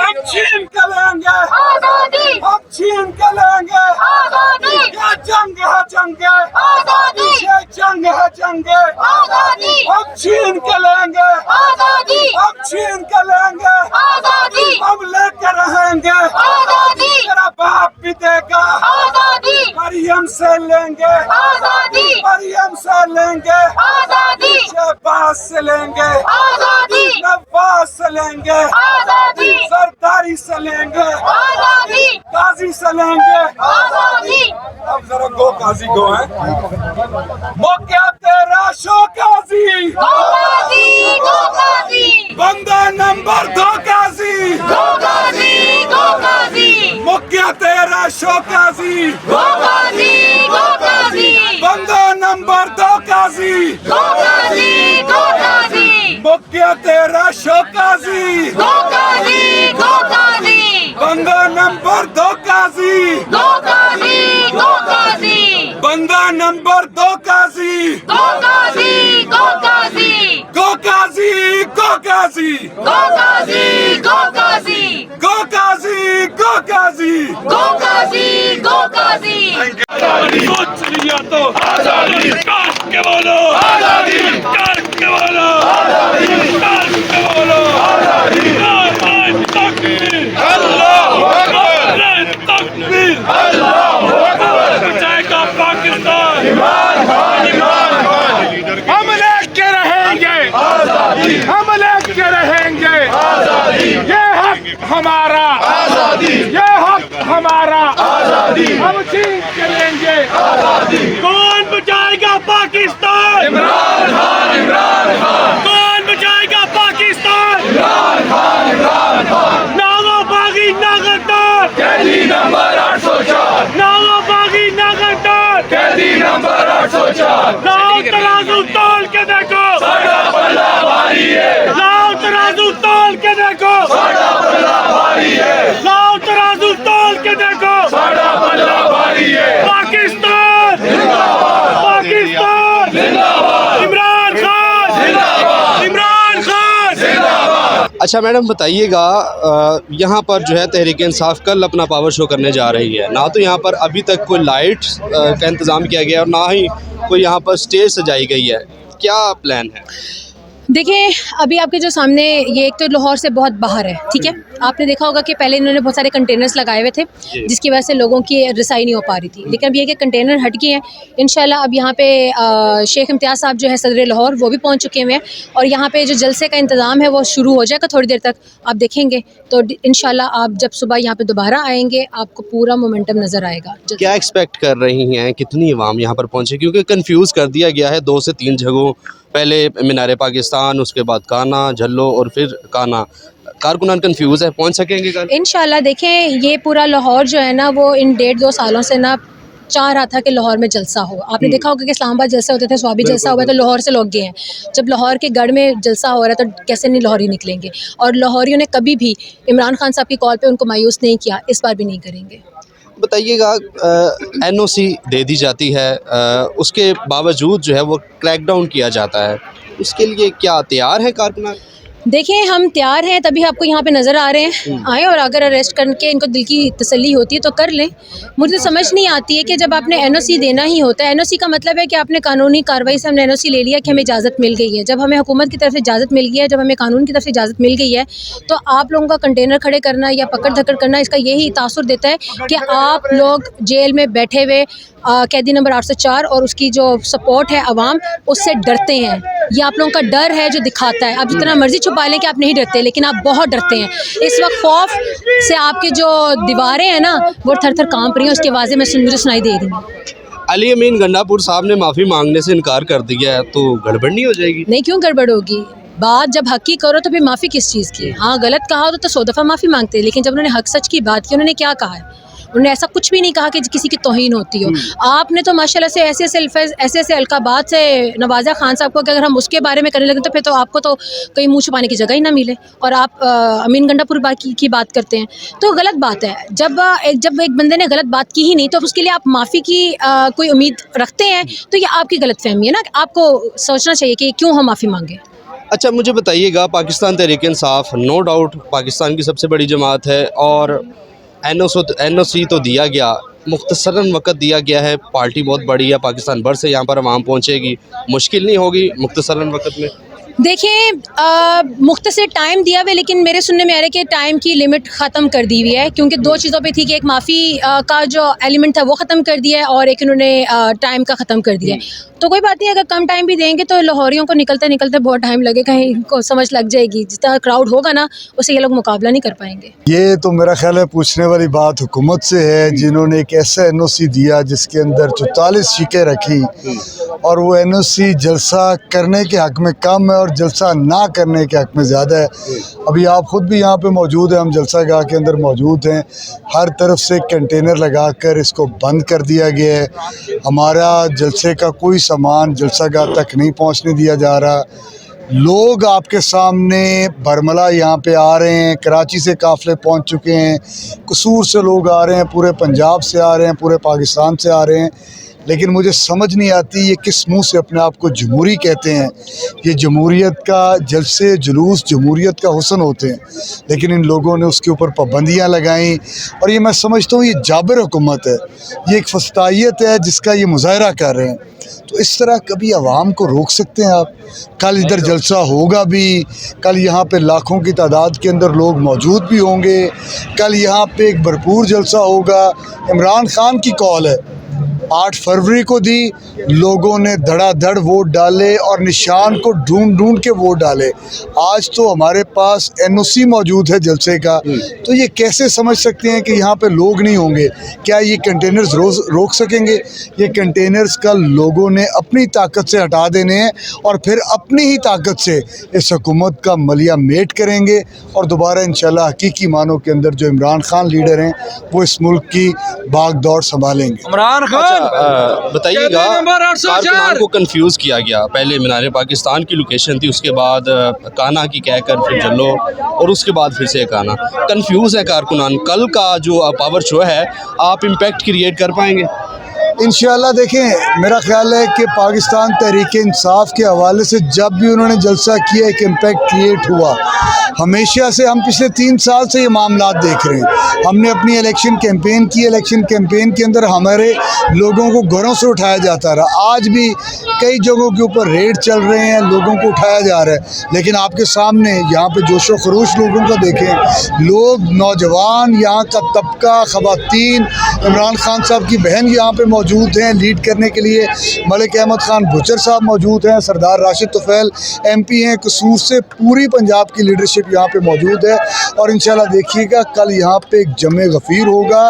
हम छीन के लेंगे आजादी, हम छीन के लेंगे आजादी, ये जंग है जंग आजादी, ये जंग है जंग आजादी, हम छीन के लेंगे आजादी, हम छीन के लेंगे आजादी, हम लेके रहेंगे आजादी, तेरा बाप भी देगा आजादी, मरियम से लेंगे आजादी, मरियम से लेंगे आजादी, शहबाज से लेंगे आजादी, नवाज से लेंगे आजादी, सरदारी से लेंगे आजादी, काजी से लेंगे आजादी, अब जरा गो काजी गो है मौका तेरा शो काजी गोगाजी, गोगाजी, बंदा नंबर 2 काजी गोगाजी, गोगाजी, मौका तेरा शो काजी गोगाजी, गोगाजी, बंदा नंबर 2 काजी गोगाजी, गोगाजी, मौका तेरा शो काजी गोगाजी, गोगाजी, बंदा नंबर 2 काजी गोगाजी, गोगाजी, बंदा नंबर 2 काजी गोगाजी, गोगाजी, गो काजी गो काजी गोगाजी, गोगाजी, गो काजी गो काजी गोगाजी, गोगाजी, सोच लिया तो आजादी काट के बोलो आजादी काट के बोलो आजादी काट के बोलो आजादी तकबीर अल्लाहू अकबर तकबीर अल्लाहू अकबर बचाएगा पाकिस्तान इमरान खान हम लेके रहेंगे आजादी हम लेके रहेंगे आजादी ये हक हमारा आजादी ये हक हमारा आजादी हम छीन के लेंगे आजादी कौन बचाएगा पाकिस्तान इमरान खान कौन बचाएगा पाकिस्तान इमरान खान नागाबागी नागरदार कैदी नंबर 804 नागाबागी नागरदार कैदी नंबर 804 लाओ तराजू तोल के देखो साडा पल्ला भारी है लाओ तराजू तोल के देखो साडा पल्ला भारी है लाओ तराजू तोल के देखो साडा पल्ला भारी है पाकिस्तान जिंदाबाद पाकिस्तान जिंदाबाद इमरान खान जिंदाबाद इमरान खान जिंदाबाद। अच्छा मैडम बताइएगा, यहाँ पर जो है तहरीक इंसाफ कल अपना पावर शो करने जा रही है, ना तो यहाँ पर अभी तक कोई लाइट का इंतज़ाम किया गया और ना ही कोई यहाँ पर स्टेज सजाई गई है, क्या प्लान है? देखिए अभी आपके जो सामने ये एक तो लाहौर से बहुत बाहर है, ठीक है। आपने देखा होगा कि पहले इन्होंने बहुत सारे कंटेनर्स लगाए हुए थे जिसकी वजह से लोगों की रसाई नहीं हो पा रही थी, लेकिन अब ये कि कंटेनर हट गए हैं इंशाल्लाह। अब यहाँ पे शेख इम्तियाज़ साहब जो है सदर लाहौर वो भी पहुँच चुके हुए हैं और यहाँ पे जो जलसे का इंतज़ाम है वो शुरू हो जाएगा थोड़ी देर तक, आप देखेंगे तो इंशाल्लाह आप जब सुबह यहाँ पे दोबारा आएंगे आपको पूरा मोमेंटम नज़र आएगा। क्या एक्सपेक्ट कर रही हैं, कितनी आवाम यहाँ पर पहुँचे? क्योंकि कन्फ्यूज़ कर दिया गया है 2 से 3 जगहों, पहले मीनार पाकिस्तान, उसके बाद काना झल्लो और फिर काना। कारकुनान कंफ्यूज है, पहुंच सकेंगे कल? इंशाल्लाह। देखें ये पूरा लाहौर जो है ना वो इन 1.5-2 सालों से ना चाह रहा था कि लाहौर में जलसा हो। आपने देखा होगा कि इस्लामाबाद जलसे होते थे, स्वाबी जलसा हुआ तो लाहौर से लोग गए हैं। जब लाहौर के गढ़ में जलसा हो रहा है तो कैसे नहीं लाहौरी निकलेंगे, और लाहौरियों ने कभी भी इमरान खान साहब की कॉल पे उनको मायूस नहीं किया, इस बार भी नहीं करेंगे। बताइएगा, NOC दे दी जाती है, उसके बावजूद जो है वो क्रैकडाउन किया जाता है, उसके लिए क्या तैयार है कारकुनान? देखिए हम तैयार हैं, तभी आपको यहाँ पे नज़र आ रहे हैं आए, और अगर अरेस्ट करके इनको दिल की तसल्ली होती है तो कर लें। मुझे समझ नहीं आती है कि जब आपने NOC देना ही होता है, NOC का मतलब है कि आपने कानूनी कार्रवाई से हमने NOC ले लिया कि हमें इजाज़त मिल गई है। जब हमें हुकूमत की तरफ से इजाज़त मिल गई है, जब हमें कानून की तरफ से इजाज़त मिल गई है, तो आप लोगों का कंटेनर खड़े करना या पकड़ धकड़ करना इसका यही तासुर देता है कि आप लोग जेल में बैठे हुए कैदी नंबर 804 और उसकी जो सपोर्ट है अवाम उससे डरते हैं। ये आप लोगों का डर है जो दिखाता है। आप जितना मर्जी छुपा लें कि आप नहीं डरते, लेकिन आप बहुत डरते हैं। इस वक्त खौफ से आपके जो दीवारें हैं ना वो थर थर कांप रही हैं, उसकी आवाज़ें मुझे सुनाई दे रही हैं। अली अमीन गंडापुर साहब ने माफ़ी मांगने से इनकार कर दिया है, तो गड़बड़ नहीं हो जाएगी? नहीं, क्यों गड़बड़ होगी? बात जब हक की करो तो फिर माफ़ी किस चीज़ की? हाँ गलत कहा हो तो 100 दफ़ा माफ़ी मांगते हैं, लेकिन जब उन्होंने हक सच की बात की उन्होंने क्या कहा है? उन्होंने ऐसा कुछ भी नहीं कहा कि किसी की तौहीन होती हो। आपने तो माशाल्लाह से ऐसे अलकाबात से नवाजा खान साहब को कि अगर हम उसके बारे में करने लगे तो फिर तो आपको तो कहीं मुँह छुपाने की जगह ही ना मिले, और आप अमीन गंडापुर की बात करते हैं तो गलत बात है। जब एक बंदे ने गलत बात की ही नहीं तो उसके लिए आप माफ़ी की कोई उम्मीद रखते हैं तो ये आपकी गलतफहमी है ना। आपको सोचना चाहिए कि क्यों हम माफ़ी मांगे। अच्छा मुझे बताइएगा, पाकिस्तान तहरीक इंसाफ नो डाउट पाकिस्तान की सबसे बड़ी जमात है और NOC तो दिया गया, मुख्तसरन वक़्त दिया गया है, पार्टी बहुत बड़ी है, पाकिस्तान भर से यहाँ पर आवाम पहुँचेगी, मुश्किल नहीं होगी मुख्तसरन वक़्त में? देखिए मुख्तसर टाइम दिया हुआ है, लेकिन मेरे सुनने में आ रहा है कि टाइम की लिमिट ख़त्म कर दी हुई है, क्योंकि दो चीज़ों पे थी कि एक माफ़ी का जो एलिमेंट था वो ख़त्म कर दिया है और एक इन्होंने टाइम का ख़त्म कर दिया है। तो कोई बात नहीं, अगर कम टाइम भी देंगे तो लाहौरियों को निकलते निकलते बहुत टाइम लगेगा, इनको समझ लग जाएगी, जितना क्राउड होगा ना उससे ये लोग मुकाबला नहीं कर पाएंगे। ये तो मेरा ख्याल है पूछने वाली बात हुकूमत से है, जिन्होंने एक ऐसा NOC दिया जिसके अंदर 44 शिकें रखी और वो NOC जलसा करने के हक़ में कम है और जलसा ना करने के हक़ में ज़्यादा है। अभी आप ख़ुद भी यहाँ पे मौजूद हैं, हम जलसा गाह के अंदर मौजूद हैं, हर तरफ से कंटेनर लगा कर इसको बंद कर दिया गया है। हमारा जलसे का कोई सामान जलसा गाह तक नहीं पहुँचने दिया जा रहा। लोग आपके सामने बरमला यहाँ पे आ रहे हैं, कराची से काफ़िले पहुँच चुके हैं, कसूर से लोग आ रहे हैं, पूरे पंजाब से आ रहे हैं, पूरे पाकिस्तान से आ रहे हैं, लेकिन मुझे समझ नहीं आती ये किस मुंह से अपने आप को जमहूरी कहते हैं। ये जमहूरियत का जलसे जुलूस जमहूरियत का हुस्न होते हैं, लेकिन इन लोगों ने उसके ऊपर पाबंदियाँ लगाई और ये मैं समझता हूँ ये जाबिर हुकूमत है, ये एक फस्तायत है जिसका ये मुजाहरा कर रहे हैं। तो इस तरह कभी आवाम को रोक सकते हैं आप? कल इधर जलसा होगा भी, कल यहाँ पे लाखों की तादाद के अंदर लोग मौजूद भी होंगे, कल यहाँ पे एक भरपूर जलसा होगा। इमरान खान की कॉल है, 8 फरवरी को दी, लोगों ने धड़ाधड़ वोट डाले और निशान को ढूंढ ढूंढ के वोट डाले। आज तो हमारे पास NOC मौजूद है जलसे का, तो ये कैसे समझ सकते हैं कि यहाँ पे लोग नहीं होंगे? क्या ये कंटेनर्स रोक सकेंगे? ये कंटेनर्स कल लोगों ने अपनी ताकत से हटा देने हैं और फिर अपनी ही ताकत से इस हुकूमत का मलिया मेट करेंगे और दोबारा इंशाल्लाह हकीकी मानों के अंदर जो इमरान खान लीडर हैं वो इस मुल्क की भाग दौड़ संभालेंगे। इमरान खान बताइएगा, कारकुनान को कंफ्यूज किया गया, पहले मीनार पाकिस्तान की लोकेशन थी, उसके बाद काना की कहकर फिर जल्लो और उसके बाद फिर से काना। कंफ्यूज है कारकुनान, कल का जो पावर शो है आप इम्पैक्ट क्रिएट कर पाएंगे? इंशाअल्लाह देखें, मेरा ख्याल है कि पाकिस्तान तहरीक इंसाफ के हवाले से जब भी उन्होंने जलसा किया एक इम्पैक्ट क्रिएट हुआ। हमेशा से हम पिछले 3 साल से ये मामला देख रहे हैं। हमने अपनी इलेक्शन कैंपेन की, इलेक्शन कैंपेन के अंदर हमारे लोगों को घरों से उठाया जाता रहा। आज भी कई जगहों के ऊपर रेड चल रहे हैं, लोगों को उठाया जा रहा है, लेकिन आपके सामने यहाँ पे जोशो खरोश लोगों को देखें, लोग नौजवान, यहाँ का तबका, ख़वातीन, इमरान खान साहब की बहन यहाँ पे मौजूद हैं लीड करने के लिए, मलिक अहमद खान बुचर साहब मौजूद हैं, सरदार राशिद तुफैल MP हैं कसूर से, पूरी पंजाब की लीडरशिप यहाँ पे मौजूद है। और इंशाल्लाह देखिएगा कल यहाँ पे एक जमे गफ़ीर होगा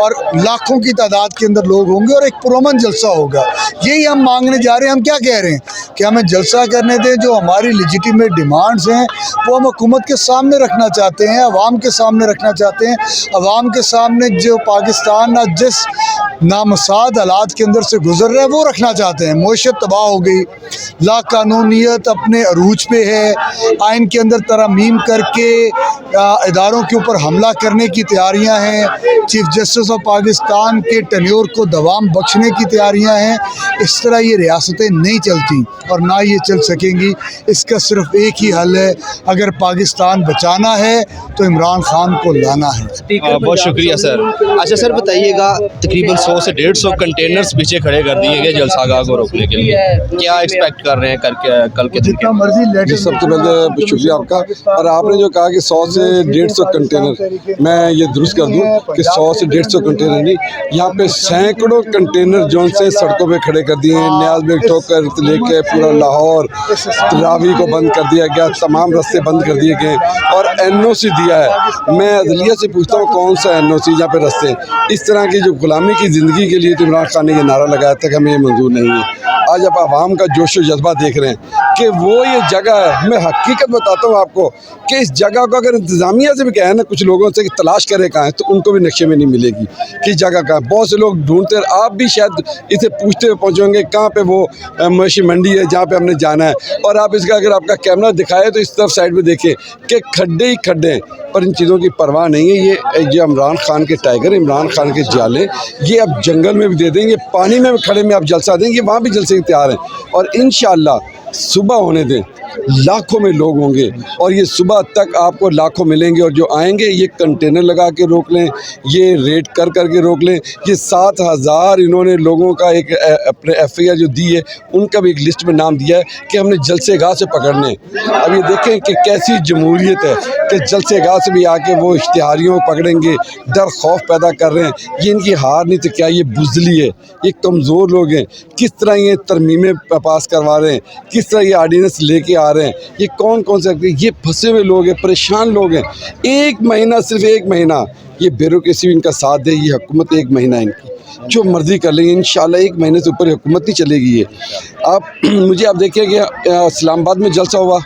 और लाखों की तादाद के अंदर लोग होंगे और एक पुरअमन जलसा होगा। यही हम मांगने जा रहे हैं। हम क्या कह रहे हैं कि हमें जलसा करने दें, जो हमारी लेजिटिमेट डिमांड्स हैं वो हम हुकूमत के सामने रखना चाहते हैं, अवाम के सामने रखना चाहते हैं। अवाम के सामने जो पाकिस्तान ना जिस नामसाद हालात के अंदर से गुजर रहा है वो रखना चाहते हैं। मईशत तबाह हो गई, लाकानूनियत अपने अरूज पे है, आइन के अंदर तरमीम करके इदारों के ऊपर हमला करने की तैयारियां हैं, चीफ जस्टिस ऑफ पाकिस्तान के टेन्योर को दवाम बख्शने की तैयारियां हैं। इस तरह ये रियासतें नहीं चलती और ना ये चल सकेंगी। इसका सिर्फ एक ही हल है, अगर पाकिस्तान बचाना है तो इमरान खान को लाना है। बहुत शुक्रिया सर। अच्छा सर बताइएगा, तकरीबन 100 से 150 कंटेनर्स पीछे खड़े कर दिए गए जलसागाह को रोकने के लिए, क्या एक्सपेक्ट कर रहे हैं कल के जितना मर्जी लेट। सबसे पहले शुक्रिया आपका। और आपने जो कहा कि 100 से 150 कंटेनर, मैं ये दुरुस्त कर दूं कि 100 से 150 कंटेनर नहीं, यहाँ पे सैकड़ों कंटेनर जो से सड़कों पे खड़े कर दिए हैं। न्याज बेग ठोकर लेके पूरा लाहौर रावी को बंद कर दिया गया, तमाम रास्ते बंद कर दिए गए और NOC दिया है। मैं अदलिया से पूछता हूँ कौन सा NOC जहाँ पे रास्ते इस तरह की जो गुलामी की ज़िंदगी के लिए तो इमरान खान ने ये नारा लगाया था कि हमें ये मंजूर नहीं है। आज आप आवाम का जोश व जज्बा देख रहे हैं कि वो ये जगह है। मैं हकीकत बताता हूँ आपको कि इस जगह को अगर इंतज़ामिया से भी कहें ना कुछ लोगों से कि तलाश करें कहाँ है, तो उनको भी नक्शे में नहीं मिलेगी कि जगह कहाँ। बहुत से लोग ढूंढते हैं, आप भी शायद इसे पूछते हुए पहुँचेंगे कहाँ पे वो मवेशी मंडी है जहाँ पे हमने जाना है। और आप इसका अगर आपका कैमरा दिखाए तो इस तरफ साइड में देखें कि खड्डे ही खड्डे हैं, पर इन चीज़ों की परवाह नहीं है। ये इमरान खान के टाइगर, इमरान खान के जाले, ये अब जंगल में भी दे देंगे, पानी में भी खड़े में आप जलसा देंगे, वहाँ भी जलसे तैयार हैं। और इंशाअल्लाह सुबह होने दें, लाखों में लोग होंगे और ये सुबह तक आपको लाखों मिलेंगे। और जो आएंगे ये कंटेनर लगा के रोक लें, ये रेड कर के रोक लें। ये 7,000 इन्होंने लोगों का एक अपने FIR जो दी है उनका भी एक लिस्ट में नाम दिया है कि हमने जलसेगाह से पकड़ने। अब ये देखें कि कैसी जमहूरियत है कि जलसेगाह से भी आके वो इश्तिहारियों को पकड़ेंगे, डर खौफ पैदा कर रहे हैं। ये इनकी हार नहीं तो क्या, ये बुज़दिली है, ये कमज़ोर लोग हैं। किस तरह ये तरमीमें पास करवा रहे हैं, किस तरह ये आर्डीनेंस लेके आ रहे हैं, ये कौन कौन से, ये फंसे हुए लोग हैं, परेशान लोग हैं। एक महीना, सिर्फ एक महीना ये ब्यूरोक्रेसी इनका साथ दे, ये हुकूमत एक महीना इनकी जो मर्ज़ी कर लेंगे, इंशाल्लाह एक महीने से ऊपर हुकूमत नहीं चलेगी ये। आप देखिए कि इस्लामाबाद में जलसा हुआ,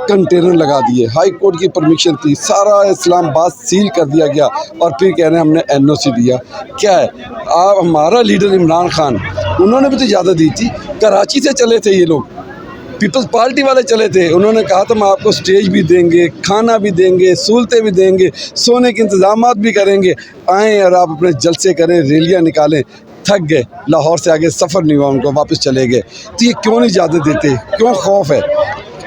कंटेनर लगा दिए, हाई कोर्ट की परमिशन थी, सारा इस्लामाबाद सील कर दिया गया और फिर कह रहे हैं हमने NOC दिया। क्या है, आप हमारा लीडर इमरान खान, उन्होंने भी तो इजाज़त दी थी, कराची से चले थे ये लोग, पीपल्स पार्टी वाले चले थे। उन्होंने कहा था हम आपको स्टेज भी देंगे, खाना भी देंगे, सहूलतें भी देंगे, सोने के इंतज़ामात भी करेंगे, आएँ और आप अपने जलसे करें, रैलियाँ निकालें। थक गए, लाहौर से आगे सफ़र नहीं हुआ उनको, वापस चले गए। तो ये क्यों नहीं इजाज़त देते, क्यों खौफ है?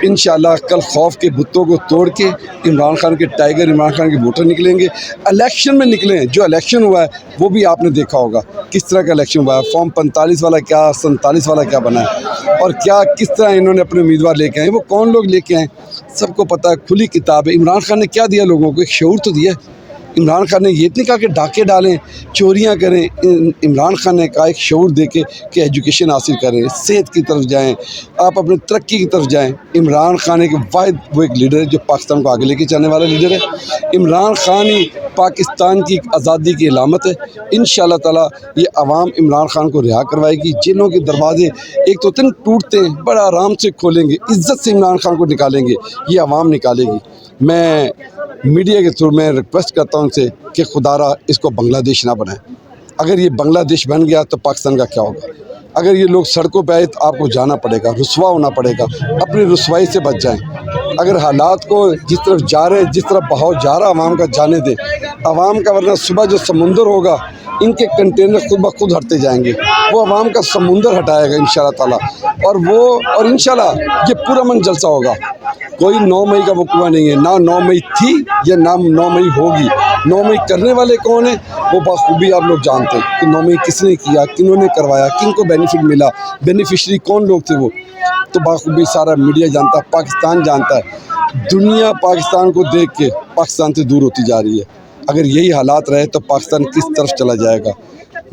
इंशाल्लाह कल खौफ के बुतों को तोड़ के इमरान खान के टाइगर, इमरान खान के वोटर निकलेंगे, इलेक्शन में निकलें। जो इलेक्शन हुआ है वो भी आपने देखा होगा किस तरह का इलेक्शन हुआ है, फॉर्म 45 वाला क्या, 47 वाला क्या बना है और क्या किस तरह इन्होंने अपने उम्मीदवार लेके आए, वो कौन लोग लेके आए, सबको पता है, खुली किताब है। इमरान खान ने क्या दिया लोगों को, एक शऊर तो दिया। इमरान खान ने ये नहीं कहा कि डाके डालें, चोरियां करें। इमरान खान ने कहा एक शऊर दे के कि एजुकेशन हासिल करें, सेहत की तरफ जाएं, आप अपनी तरक्की की तरफ जाएं। इमरान खान एक वाहिद वो एक लीडर है जो पाकिस्तान को आगे लेके चलने वाला लीडर है। इमरान खान ही पाकिस्तान की आज़ादी की अलामत है। इंशाअल्लाह ताला ये अवाम इमरान खान को रिहा करवाएगी। जेलों के दरवाजे एक तो दिन टूटते हैं, बड़ा आराम से खोलेंगे, इज़्ज़त से इमरान खान को निकालेंगे, ये अवाम निकालेगी। मैं मीडिया के थ्रू मैं रिक्वेस्ट करता हूं उनसे कि खुदारा इसको बांग्लादेश ना बनाएं। अगर ये बांग्लादेश बन गया तो पाकिस्तान का क्या होगा? अगर ये लोग सड़कों पे आए तो आपको जाना पड़ेगा, रुसवा होना पड़ेगा, अपनी रुसवाई से बच जाएं। अगर हालात को जिस तरफ जा रहे, जिस तरफ बहाव जा रहा आवाम का, जाने दें आवाम का, वरना सुबह जो समुंदर होगा इनके कंटेनर खुद ब खुद हटते जाएंगे, वो आवाम का समुंदर हटाएगा इंशाल्लाह ताला। और इंशाल्लाह ये पूरा मन जलसा होगा। कोई 9 मई का वक़्वा नहीं है, ना 9 मई थी या ना 9 मई होगी। 9 मई करने वाले कौन है वो बखूबी आप लोग जानते हैं कि 9 मई किसने किया, किन्होंने करवाया, किन को बेनिफिट मिला, बेनिफिशरी कौन लोग थे वो तो बखूबी सारा मीडिया जानता है, पाकिस्तान जानता है। दुनिया पाकिस्तान को देख के पाकिस्तान से दूर होती जा रही है। अगर यही हालात रहे तो पाकिस्तान किस तरफ चला जाएगा?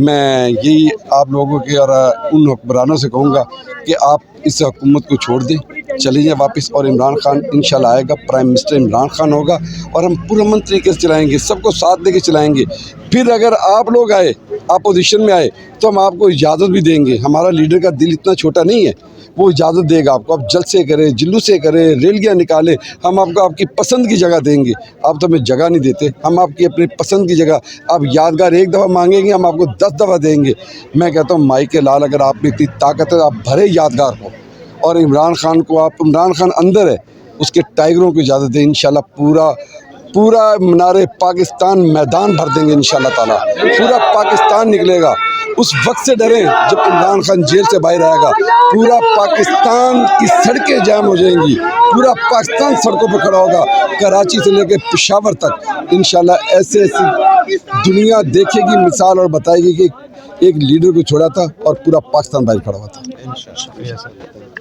मैं यही आप लोगों के और उन हुक्मरानों से कहूँगा कि आप इस हुकूमत को छोड़ दें, चले जाएँ वापस, और इमरान खान इंशाल्लाह आएगा, प्राइम मिनिस्टर इमरान खान होगा और हम पुरअमन तरीके से चलाएँगे, सबको साथ लेके चलाएँगे। फिर अगर आप लोग आए, अपोजिशन में आए तो हम आपको इजाज़त भी देंगे। हमारा लीडर का दिल इतना छोटा नहीं है, वो इजाज़त देगा आपको। आप जलसे करें, जुलूसे करें, रैलियाँ निकालें, हम आपको आपकी पसंद की जगह देंगे। आप तो हमें जगह नहीं देते, हम आपकी अपनी पसंद की जगह, आप यादगार एक दफ़ा मांगेंगे हम आपको 10 दफ़ा देंगे। मैं कहता हूँ माई के लाल, अगर आप में इतनी ताकत है आप भरे यादगार को, और इमरान खान को, आप इमरान खान अंदर है, उसके टाइगरों को इजाज़त दें। इंशाल्लाह पूरा मीनारे पाकिस्तान मैदान भर देंगे इंशाल्लाह ताला, पूरा पाकिस्तान निकलेगा। उस वक्त से डरें जब इमरान खान जेल से बाहर आएगा, पूरा पाकिस्तान की सड़कें जाम हो जाएंगी, पूरा पाकिस्तान सड़कों पर खड़ा होगा, कराची से लेकर पेशावर तक। इंशाल्लाह ऐसे दुनिया देखेगी मिसाल और बताएगी कि एक लीडर को छोड़ा था और पूरा पाकिस्तान बाहर खड़ा हुआ था।